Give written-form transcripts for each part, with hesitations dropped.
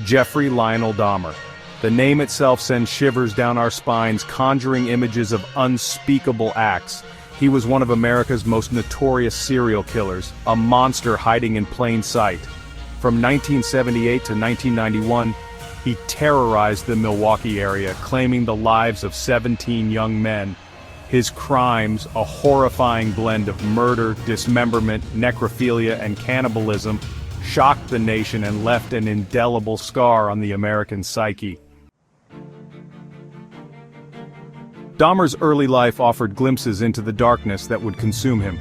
Jeffrey Lionel Dahmer. The name itself sends shivers down our spines, conjuring images of unspeakable acts. He was one of America's most notorious serial killers, a monster hiding in plain sight. From 1978 to 1991, he terrorized the Milwaukee area, claiming the lives of 17 young men. His crimes, a horrifying blend of murder, dismemberment, necrophilia, and cannibalism, shocked the nation and left an indelible scar on the American psyche. Dahmer's early life offered glimpses into the darkness that would consume him.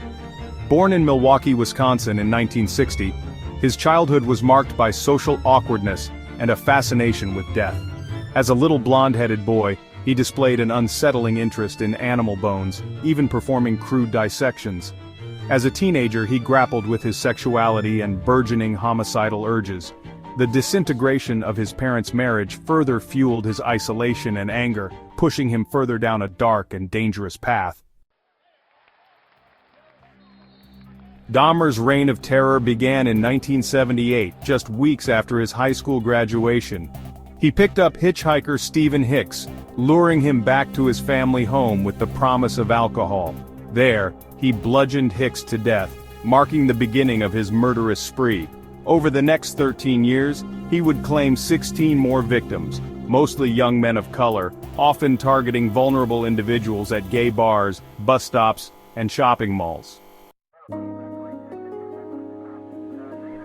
Born in Milwaukee, Wisconsin in 1960, his childhood was marked by social awkwardness and a fascination with death. As a little blonde-headed boy, he displayed an unsettling interest in animal bones, even performing crude dissections. As a teenager, he grappled with his sexuality and burgeoning homicidal urges. The disintegration of his parents' marriage further fueled his isolation and anger, pushing him further down a dark and dangerous path. Dahmer's reign of terror began in 1978, just weeks after his high school graduation. He picked up hitchhiker Stephen Hicks, luring him back to his family home with the promise of alcohol. There, he bludgeoned Hicks to death, marking the beginning of his murderous spree. Over the next 13 years, he would claim 16 more victims, mostly young men of color, often targeting vulnerable individuals at gay bars, bus stops, and shopping malls.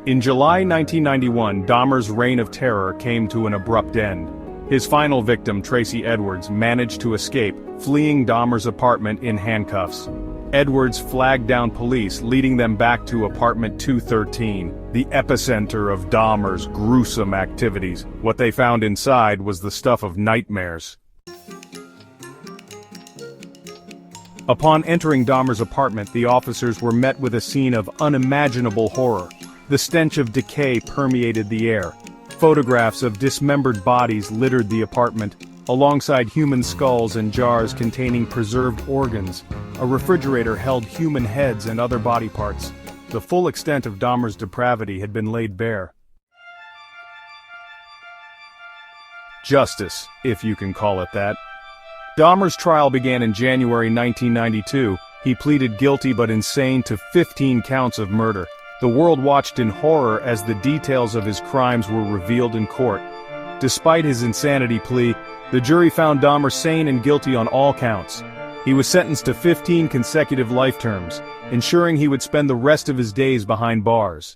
In July 1991, Dahmer's reign of terror came to an abrupt end. His final victim, Tracy Edwards, managed to escape, fleeing Dahmer's apartment in handcuffs. Edwards flagged down police, leading them back to apartment 213, the epicenter of Dahmer's gruesome activities. What they found inside was the stuff of nightmares. Upon entering Dahmer's apartment, the officers were met with a scene of unimaginable horror. The stench of decay permeated the air. Photographs of dismembered bodies littered the apartment, alongside human skulls and jars containing preserved organs. A refrigerator held human heads and other body parts. The full extent of Dahmer's depravity had been laid bare. Justice, if you can call it that. Dahmer's trial began in January 1992. He pleaded guilty but insane to 15 counts of murder. The world watched in horror as the details of his crimes were revealed in court. Despite his insanity plea, the jury found Dahmer sane and guilty on all counts. He was sentenced to 15 consecutive life terms, ensuring he would spend the rest of his days behind bars.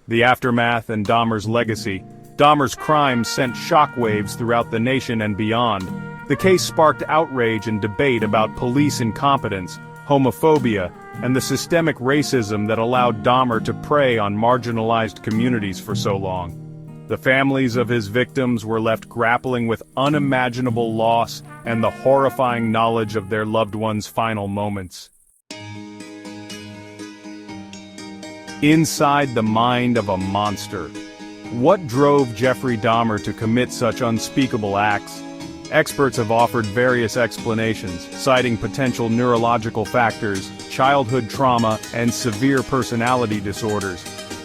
The aftermath and Dahmer's legacy. Dahmer's crimes sent shockwaves throughout the nation and beyond. The case sparked outrage and debate about police incompetence, homophobia, and the systemic racism that allowed Dahmer to prey on marginalized communities for so long. The families of his victims were left grappling with unimaginable loss and the horrifying knowledge of their loved ones' final moments. Inside the mind of a monster. What drove Jeffrey Dahmer to commit such unspeakable acts? Experts have offered various explanations, citing potential neurological factors, childhood trauma, and severe personality disorders.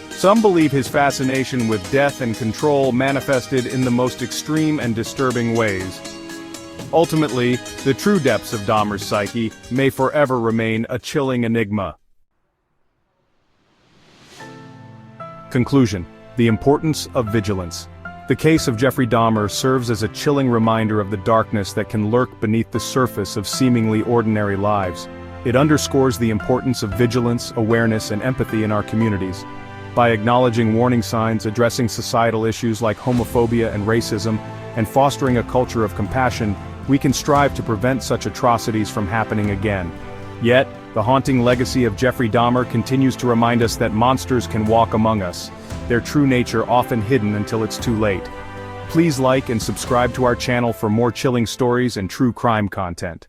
Some believe his fascination with death and control manifested in the most extreme and disturbing ways. Ultimately, the true depths of Dahmer's psyche may forever remain a chilling enigma. Conclusion: the importance of vigilance. The case of Jeffrey Dahmer serves as a chilling reminder of the darkness that can lurk beneath the surface of seemingly ordinary lives. It underscores the importance of vigilance, awareness, and empathy in our communities. By acknowledging warning signs, addressing societal issues like homophobia and racism, and fostering a culture of compassion, we can strive to prevent such atrocities from happening again. Yet, the haunting legacy of Jeffrey Dahmer continues to remind us that monsters can walk among us, their true nature often hidden until it's too late. Please like and subscribe to our channel for more chilling stories and true crime content.